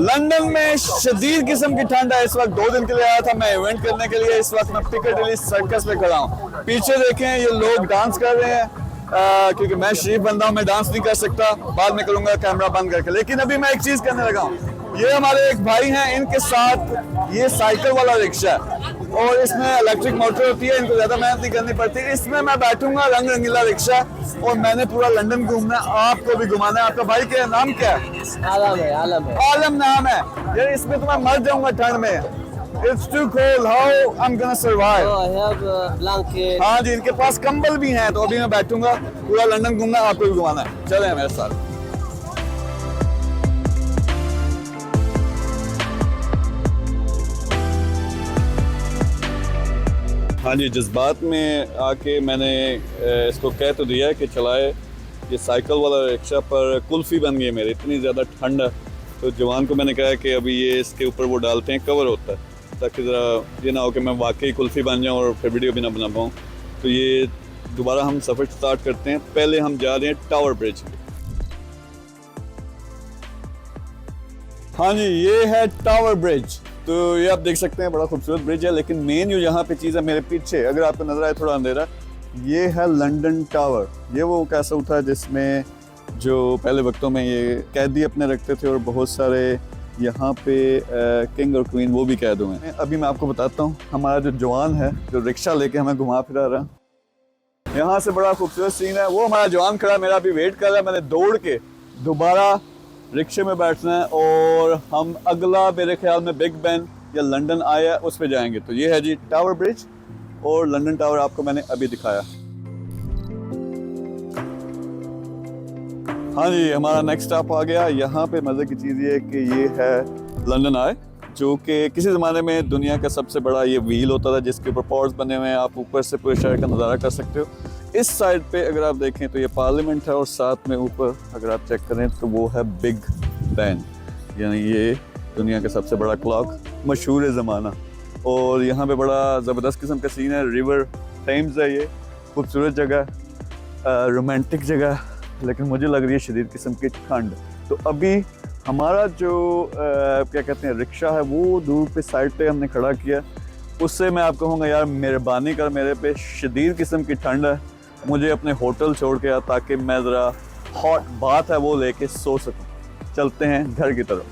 London में शदीद किस्म की ठंड है। इस वक्त 2 दिन के लिए आया था मैं इवेंट करने के लिए। इस वक्त मैं पिकाडिली सर्कस पे खड़ा हूँ। पीछे देखें ये लोग डांस कर रहे हैं, क्योंकि मैं शरीफ बंदा हूँ, मैं डांस नहीं कर सकता, बाद में करूँगा कैमरा बंद करके। लेकिन अभी मैं एक चीज़ करने लगा हूँ। ये हमारे एक भाई हैं, इनके साथ ये साइकिल वाला रिक्शा है और इसमें इलेक्ट्रिक मोटर होती है, इनको ज़्यादा मेहनत नहीं करनी पड़ती। इसमें मैं बैठूंगा, रंग रंगीला रिक्शा, और मैंने पूरा लंदन घूमना है, आपको भी घुमाना है। आपका भाई का नाम क्या है? आलम है, आलम है। आलम नाम है। यार इसमें तो मैं मर जाऊंगा ठंड में। It's too cold. How I'm gonna survive? Oh, I have a blanket. हाँ जी, इनके पास कंबल भी हैं। तो अभी मैं बैठूंगा, पूरा लंदन घूमना, आपको भी घुमाना है। चलें मेरे साथ। हाँ जी, जज्बात में आके मैंने इसको कह तो दिया कि चलाए। ये साइकिल वाला रिक्शा पर कुल्फ़ी बन गई है मेरी, इतनी ज़्यादा ठंड है। तो जवान को मैंने कहा कि अभी ये इसके ऊपर वो डालते हैं, कवर होता है, ताकि ज़रा ये ना हो कि मैं वाकई कुल्फ़ी बन जाऊँ और फिर वीडियो भी ना बना पाऊँ। तो ये दोबारा हम सफ़र स्टार्ट करते हैं। पहले हम जा रहे हैं टावर ब्रिज। हाँ जी, ये है टावर ब्रिज। तो ये आप देख सकते हैं, बड़ा खूबसूरत ब्रिज है। लेकिन मेन जो यहाँ पे चीज़ है मेरे पीछे, अगर आपको नजर आए थोड़ा अंधेरा, ये है लंदन टावर। ये वो कैसल था जिसमें जो पहले वक्तों में ये कैदी अपने रखते थे, और बहुत सारे यहाँ पे किंग और क्वीन वो भी कैद हुए हैं। अभी मैं आपको बताता हूँ, हमारा जो जवान है जो रिक्शा लेके हमें घुमा फिरा रहा है, यहाँ से बड़ा खूबसूरत सीन है। वो हमारा जवान खड़ा मेरा अभी वेट कर रहा है। मैंने दौड़ के दोबारा रिक्शे में बैठना है और हम अगला मेरे ख्याल में बिग बेन या लंदन आया उस पे जाएंगे। तो ये है जी टावर ब्रिज, और लंदन टावर आपको मैंने अभी दिखाया। हाँ जी, हमारा नेक्स्ट स्टॉप आ गया। यहाँ पे मज़े की चीज़ ये है कि ये है लंदन आई, जो कि किसी ज़माने में दुनिया का सबसे बड़ा ये व्हील होता था, जिसके ऊपर पॉड्स बने हुए हैं। आप ऊपर से पूरे शहर का नज़ारा कर सकते हो। इस साइड पे अगर आप देखें तो ये पार्लियामेंट है, और साथ में ऊपर अगर आप चेक करें तो वो है बिग बेन, यानी ये दुनिया का सबसे बड़ा क्लॉक, मशहूर ज़माना। और यहाँ पे बड़ा ज़बरदस्त किस्म का सीन है। रिवर टेम्स है, ये खूबसूरत जगह, रोमांटिक जगह, लेकिन मुझे लग रही है शदीद किस्म की ठंड। तो अभी हमारा जो क्या कहते हैं रिक्शा है, वो दूर पे साइड पे हमने खड़ा किया। उससे मैं आपको कहूँगा यार मेहरबानी कर, मेरे पे शदीद किस्म की ठंड है, मुझे अपने होटल छोड़ के आ, ताकि मैं ज़रा हॉट बात है वो लेके सो सकूँ। चलते हैं घर की तरफ।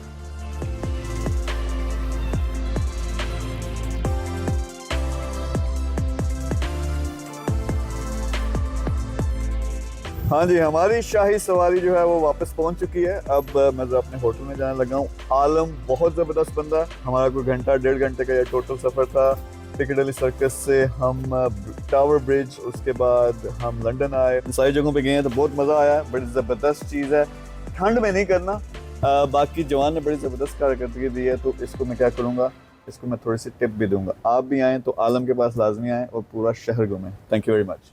हाँ जी, हमारी शाही सवारी जो है वो वापस पहुंच चुकी है। अब मैं ज़रा अपने होटल में जाने लगा हूँ। आलम बहुत ज़बरदस्त बंदा है। हमारा कोई घंटा 1.5 घंटे का ये टोटल सफ़र था। पिकाडिली सर्कस से हम टावर ब्रिज, उसके बाद हम लंदन आए। सारी जगहों पे गए हैं तो बहुत मज़ा आया। बड़ी ज़बरदस्त चीज़ है, ठंड में नहीं करना। बाकी जवान ने बड़ी ज़बरदस्त कारकर्दगी दी है, तो इसको मैं क्या करूँगा, इसको मैं थोड़ी सी टिप भी दूँगा। आप भी आएँ तो आलम के पास लाजमी आएँ और पूरा शहर घूमें। Thank you very much.